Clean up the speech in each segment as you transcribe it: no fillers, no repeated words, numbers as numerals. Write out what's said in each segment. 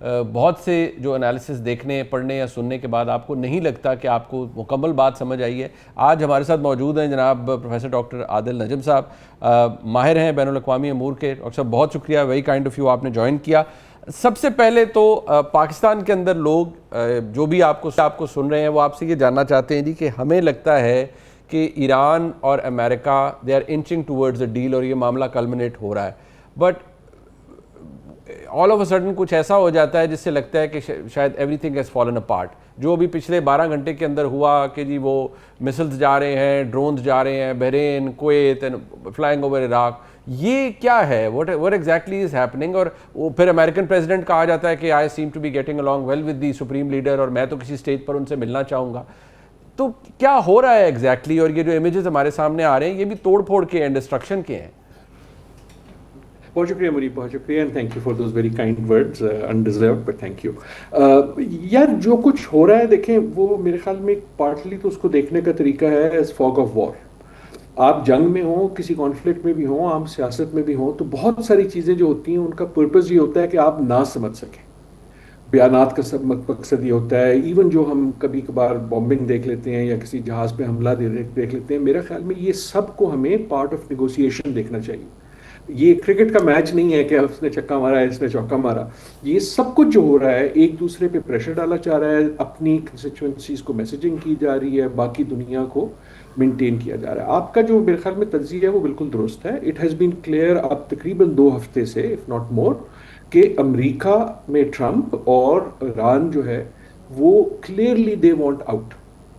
بہت سے جو انالیسس دیکھنے پڑھنے یا سننے کے بعد آپ کو نہیں لگتا کہ آپ کو مکمل بات سمجھ آئی ہے. آج ہمارے ساتھ موجود ہیں جناب پروفیسر ڈاکٹر عادل نجم صاحب, ماہر ہیں بین الاقوامی امور کے. ڈاکٹر صاحب بہت شکریہ, ویری کائنڈ آف یو, آپ نے جوائن کیا. سب سے پہلے تو پاکستان کے اندر لوگ جو بھی آپ کو سن رہے ہیں وہ آپ سے یہ جاننا چاہتے ہیں جی کہ ہمیں لگتا ہے کہ ایران اور امریکہ they are inching towards a deal اور یہ معاملہ کلمنیٹ ہو رہا ہے, but all of a sudden کچھ ایسا ہو جاتا ہے جس سے لگتا ہے کہ شاید every thing has fallen apart. جو بھی پچھلے 12 گھنٹے کے اندر ہوا کہ جی وہ مسلز جا رہے ہیں, ڈرونز جا رہے ہیں Bahrain, Kuwait, flying over Iraq, یہ کیا ہے, what exactly is happening؟ اور وہ پھر امریکن پریزیڈنٹ کہا جاتا ہے کہ I seem to be getting along well with the supreme leader اور میں تو کسی اسٹیج پر ان سے ملنا چاہوں گا. تو کیا ہو رہا ہے ایگزیکٹلی؟ اور یہ جو امیجز ہمارے سامنے آ رہے ہیں یہ بھی توڑ پھوڑ کے ہیں, ڈسٹرکشن کے ہیں. بہت شکریہ مری, بہت شکریہ, and thank you for those very kind words, undeserved but thank you. یار جو کچھ ہو رہا ہے دیکھیں وہ میرے خیال میں پارٹلی تو اس کو دیکھنے کا طریقہ ہے ایز فاگ آف وار. آپ جنگ میں ہوں, کسی کانفلکٹ میں بھی ہوں, عام سیاست میں بھی ہوں, تو بہت ساری چیزیں جو ہوتی ہیں ان کا پرپز یہ ہوتا ہے کہ آپ نہ سمجھ سکیں. بیانات کا سب مقصد یہ ہوتا ہے. ایون جو ہم کبھی کبھار بامبنگ دیکھ لیتے ہیں یا کسی جہاز پہ حملہ دیکھ لیتے ہیں, میرا خیال میں یہ سب کو ہمیں پارٹ آف نیگوسیشن دیکھنا چاہیے. یہ کرکٹ کا میچ نہیں ہے کہ اس نے چھکا مارا ہے, اس نے چوکا مارا. یہ سب کچھ جو ہو رہا ہے ایک دوسرے پہ پریشر ڈالا چاہ رہا ہے, اپنی کنسٹیچوئنسیز کو میسیجنگ کی جا رہی ہے, باقی دنیا کو مینٹین کیا جا رہا ہے. آپ کا جو میرے خیال میں تجزیہ ہے وہ بالکل درست ہے. اٹ ہیز بین کلیئر اب تقریباً 2 ہفتے سے اف ناٹ مور کہ امریکہ میں ٹرمپ اور ایران جو ہے وہ کلیئرلی دے وانٹ آؤٹ.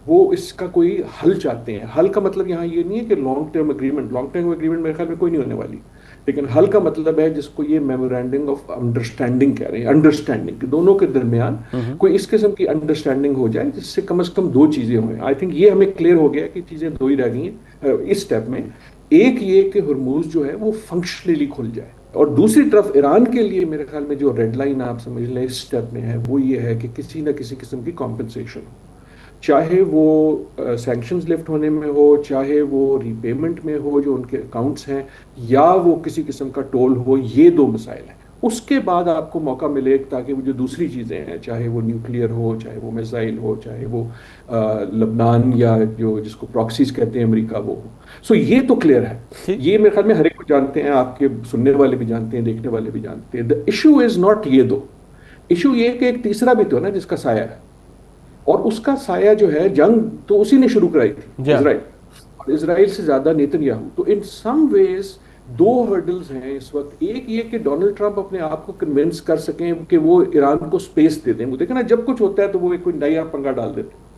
وہ اس کا کوئی حل چاہتے ہیں. حل کا مطلب یہاں یہ نہیں ہے کہ لانگ ٹرم اگریمنٹ میرے خیال میں کوئی نہیں ہونے والی, لیکن حل کا مطلب ہے جس کو یہ میمورینڈم آف انڈرسٹینڈنگ کہہ رہے ہیں, انڈرسٹینڈنگ دونوں کے درمیان کوئی اس قسم کی انڈرسٹینڈنگ ہو جائے جس سے کم از کم 2 چیزیں ہوئیں. آئی تھنک یہ ہمیں کلیئر ہو گیا کہ چیزیں 2 ہی رہ گئی ہیں اس اسٹیپ میں. ایک یہ کہ ہرموز جو ہے وہ فنکشنلی کھل جائے, اور دوسری طرف ایران کے لیے میرے خیال میں جو ریڈ لائن آپ سمجھ لیں اس اسٹیپ میں ہے وہ یہ ہے کہ کسی نہ کسی قسم کی کمپنسیشن ہو, چاہے وہ سینکشنز لفٹ ہونے میں ہو, چاہے وہ ری پیمنٹ میں ہو جو ان کے اکاؤنٹس ہیں, یا وہ کسی قسم کا ٹول ہو. یہ 2 مسائل ہیں. اس کے بعد آپ کو موقع ملے تاکہ وہ جو دوسری چیزیں ہیں, چاہے وہ نیوکلیئر ہو, چاہے وہ میزائل ہو, چاہے وہ لبنان یا جو جس کو پراکسیز کہتے ہیں امریکہ وہ ہو. سو یہ تو کلیئر ہے. یہ میرے خیال میں ہر ایک کو جانتے ہیں, آپ کے سننے والے بھی جانتے ہیں, دیکھنے والے بھی جانتے ہیں. دا ایشو از ناٹ یہ 2. ایشو یہ کہ ایک تیسرا بھی تو ہے نا جس کا سایہ ہے, اور اس کا سایہ جو ہے جنگ تو اسی نے شروع کرائی تھی, اسرائیل, اور اسرائیل سے زیادہ نیتن یاہو. تو ان سم ویز 2 ہرڈلز ہیں اس وقت. ایک یہ کہ ڈونلڈ ٹرمپ اپنے آپ کو کنونس کر سکیں کہ وہ ایران کو سپیس دے دیں. وہ دیکھیں نا جب کچھ ہوتا ہے تو وہ کوئی نیا پنگا ڈال دیتے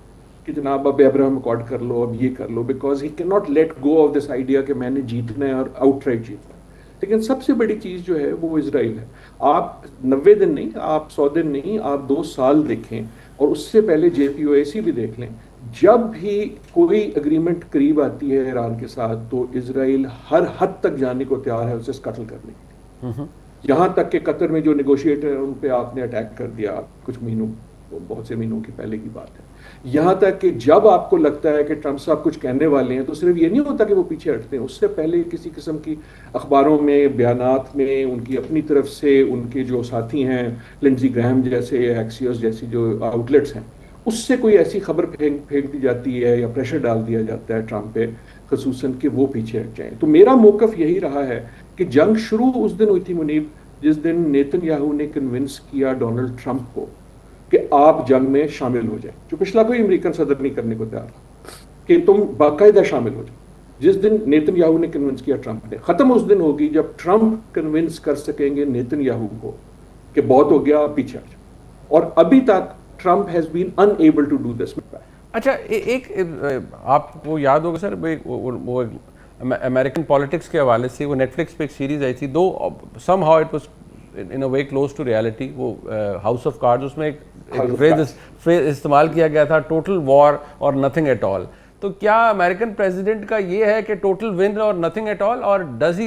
کہ جناب اب ابراہم اکارڈ کر لو, اب یہ کر لو, because he can not let go of this idea کہ میں نے جیتنا ہے اور آؤٹ رائٹ جیتنا ہے. لیکن سب سے بڑی چیز جو ہے وہ اسرائیل ہے. آپ 90 دن نہیں, آپ 100 دن نہیں, آپ 2 سال دیکھیں, اور اس سے پہلے JPOAC بھی دیکھ لیں. جب بھی کوئی اگریمنٹ قریب آتی ہے ایران کے ساتھ تو اسرائیل ہر حد تک جانے کو تیار ہے اسے قتل کرنے کی. یہاں تک کہ قطر میں جو نیگوشیٹر ہیں ان پہ آپ نے اٹیک کر دیا کچھ مہینوں, بہت سے مہینوں کی پہلے کی بات ہے. یہاں تک کہ جب آپ کو لگتا ہے کہ ٹرمپ صاحب کچھ کہنے والے ہیں تو صرف یہ نہیں ہوتا کہ وہ پیچھے ہٹتے ہیں, اس سے پہلے کسی قسم کی اخباروں میں, بیانات میں, ان کی اپنی طرف سے ان کے جو ساتھی ہیں لنڈزی گرہم جیسے, ایکسیوس جیسی جو آؤٹ لیٹس ہیں, اس سے کوئی ایسی خبر پھینک دی جاتی ہے یا پریشر ڈال دیا جاتا ہے ٹرمپ پہ خصوصاً کہ وہ پیچھے ہٹ جائیں. تو میرا موقف یہی رہا ہے کہ جنگ شروع اس دن ہوئی تھی منیب جس دن نیتن یاہو نے کنونس کیا ڈونلڈ ٹرمپ کو کہ آپ جنگ میں شامل ہو جائیں, جو پچھلا کوئی امریکن صدر نہیں کرنے کو تیار تھا کہ تم باقاعدہ شامل ہو جائیں. جس دن نیتن یاہو نے کنونس کیا ٹرمپ نے, ختم اس دن ہوگی جب ٹرمپ کنونس کر سکیں گے نیتن یاہو کو کہ بہت ہو گیا, پیچھے ہٹ جائیں. اور ابھی تک Trump has been unable to do this. اچھا, ایک آپ کو یاد ہوگا سر, وہ امریکن پالیٹکس کے حوالے سے وہ نیٹ فلکس پہ ایک سیریز آئی تھی, دو somehow it was in a way close to reality, وہ ہاؤس آف کارڈز, اس میں ایک فریز استعمال کیا گیا تھا, ٹوٹل وار اور نتھنگ ایٹ آل. تو کیا امریکن پریزیڈنٹ کا یہ ہے کہ ٹوٹل ون اور نتھنگ ایٹ آل, اور does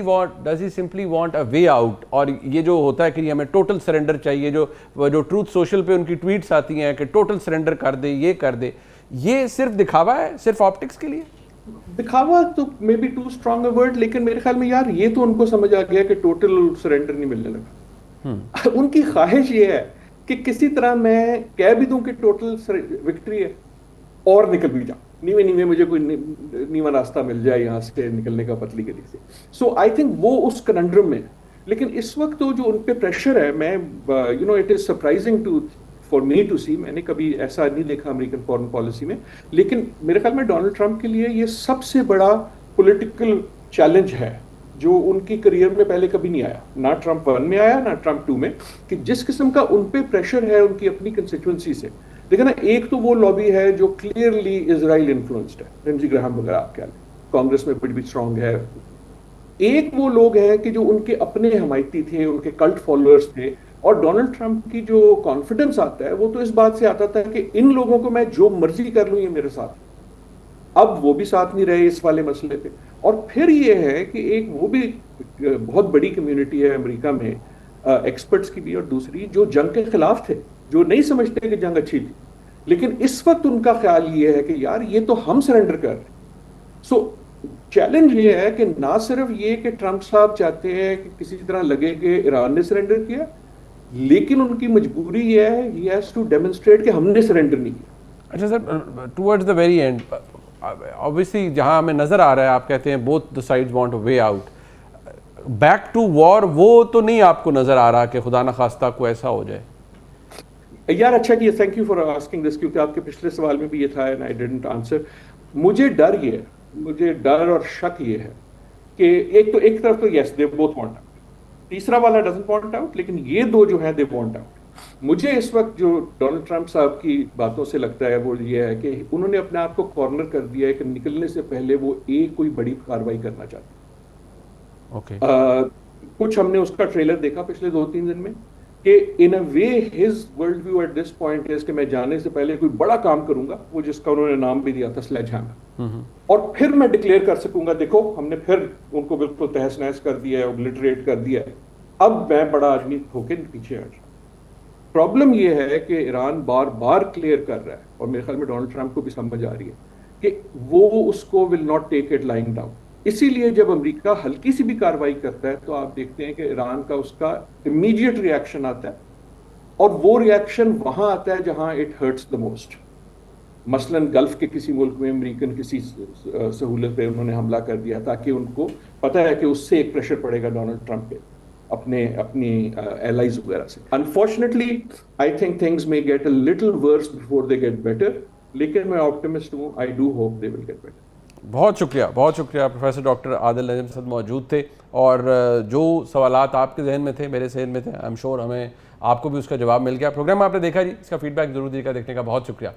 he simply want a way out? اور یہ جو ہوتا ہے کہ ہمیں ٹوٹل سرنڈر چاہیے, جو ٹروتھ سوشل پہ ان کی ٹویٹس آتی ہیں کہ ٹوٹل سرنڈر کر دے, یہ کر دے, یہ صرف دکھاوا ہے, صرف آپٹکس کے لیے؟ دکھاوا تو may be too strong a word, لیکن میرے خیال میں یار یہ تو ان کو سمجھ آ گیا کہ ٹوٹل سرنڈر نہیں ملنے لگا. ان کی خواہش یہ ہے کہ کسی طرح میں کہہ بھی دوں کہ ٹوٹل وکٹری ہے اور نکل بھی جاؤں نیوے مجھے کوئی نیوا راستہ مل جائے یہاں سے نکلنے کا پتلی گلی سے. سو آئی تھنک وہ اس کننڈرم میں. لیکن اس وقت تو جو ان پہ پریشر ہے, میں it is surprising to for me to see, میں نے کبھی ایسا نہیں دیکھا امریکن فارن پالیسی میں, لیکن میرے خیال میں ڈونلڈ ٹرمپ کے لیے یہ سب سے بڑا پولیٹیکل چیلنج ہے جو ان کی کریئر میں پہلے کبھی نہیں آیا, نہ ٹرمپ 1 میں آیا نہ ٹرمپ 2 میں, کہ جس قسم کا ان پہ پریشر ہے ان کی اپنی کنسٹیچوئنسی سے. دیکھیں نا, ایک تو وہ لابی ہے جو کلیئرلی اسرائیل انفلوئنسڈ ہے, لنڈزے گراہم وغیرہ آپ کہہ لیں, کانگریس میں بھی اسٹرانگ ہے. ایک وہ لوگ ہیں کہ جو ان کے اپنے حمایتی تھے, ان کے کلٹ فالوورز تھے, اور ڈونلڈ ٹرمپ کی جو کانفیڈنس آتا ہے وہ تو اس بات سے آتا تھا کہ ان لوگوں کو میں جو مرضی کر لوں یہ میرے ساتھ. اب وہ بھی ساتھ نہیں رہے اس والے مسئلے پہ. اور پھر یہ ہے کہ ایک وہ بھی بہت بڑی کمیونٹی ہے امریکہ میں, ایکسپرٹس کی بھی, اور دوسری جو جنگ کے خلاف تھے, جو نہیں سمجھتے کہ جنگ اچھی تھی, لیکن اس وقت ان کا خیال یہ ہے کہ یار یہ تو ہم سرنڈر کر رہے ہیں. سو چیلنج یہ ہے کہ نہ صرف یہ کہ ٹرمپ صاحب چاہتے ہیں کہ کسی طرح لگے کہ ایران نے سرنڈر کیا, لیکن ان کی مجبوری یہ ہے, ہی ہیز ٹو ڈیمونسٹریٹ کہ ہم نے سرنڈر نہیں کیا. اچھا sir, towards the very end obviously جہاں ہمیں نظر آ رہا ہے, آپ کہتے ہیں both the sides want a way out, back to war وہ تو نہیں آپ کو نظر آ رہا کہ خدا نخواستہ کو ایسا ہو جائے؟ یار اچھا کیا, thank you for asking this, کیونکہ آپ کے پچھلے سوال میں بھی یہ تھا اینڈ آئی ڈڈنٹ آنسر. مجھے ڈر یہ ہے, مجھے ڈر اور شک یہ ہے کہ ایک طرف تو یس دے بوتھ وانٹ آؤٹ, تیسرا والا ڈزنٹ وانٹ آؤٹ, لیکن یہ دو جو ہیں دے وانٹ آؤٹ. مجھے اس وقت جو ڈونلڈ ٹرمپ صاحب کی باتوں سے لگتا ہے وہ یہ ہے کہ انہوں نے اپنے آپ کو کارنر کر دیا ہے کہ نکلنے سے پہلے وہ کوئی بڑی کاروائی کرنا چاہتے ہیں. اوکے, کچھ ہم نے اس کا ٹریلر دیکھا پچھلے 2-3 دن میں کہ in a way his world view at this point is کہ میں جانے سے پہلے کوئی بڑا کام کروں گا, وہ جس کا انہوں نے نام بھی دیا تھا سلیج ہیمر, اور پھر میں ڈکلیئر کر سکوں گا دیکھو ہم نے پھر ان کو بالکل تہس نہس کر دیا ہے, اوبلیٹریٹ کر دیا ہے, اب میں بڑا آدمی ہو کے پیچھے ہٹ. پرابلم یہ ہے کہ ایران بار بار کلیئر کر رہا ہے, اور میرے خیال میں ڈونلڈ ٹرمپ کو بھی سمجھ آ رہی ہے کہ وہ اس کو will not take it lying down. اسی لیے جب امریکہ ہلکی سی بھی کاروائی کرتا ہے تو آپ دیکھتے ہیں کہ ایران کا اس کا امیڈیٹ ریئیکشن آتا ہے, اور وہ ریئیکشن وہاں آتا ہے جہاں اٹ ہرٹس دا موسٹ. مثلا گلف کے کسی ملک میں امریکن کسی سہولت پہ انہوں نے حملہ کر دیا تاکہ ان کو پتہ ہے کہ اس سے ایک پریشر پڑے گا ڈونلڈ ٹرمپ پہ اپنی ایلائز وغیرہ سے. Unfortunately I think things may get a little worse before they get better, لیکن میں آپٹیمسٹ ہوں, I do hope they will get better. بہت شکریہ پروفیسر ڈاکٹر عادل نجم صاحب موجود تھے, اور جو سوالات آپ کے ذہن میں تھے میرے ذہن میں تھے, آئی ایم شیور ہمیں آپ کو بھی اس کا جواب مل گیا. پروگرام آپ نے دیکھا جی, اس کا فیڈ بیک ضرور دیجیے گا. دیکھنے کا بہت شکریہ.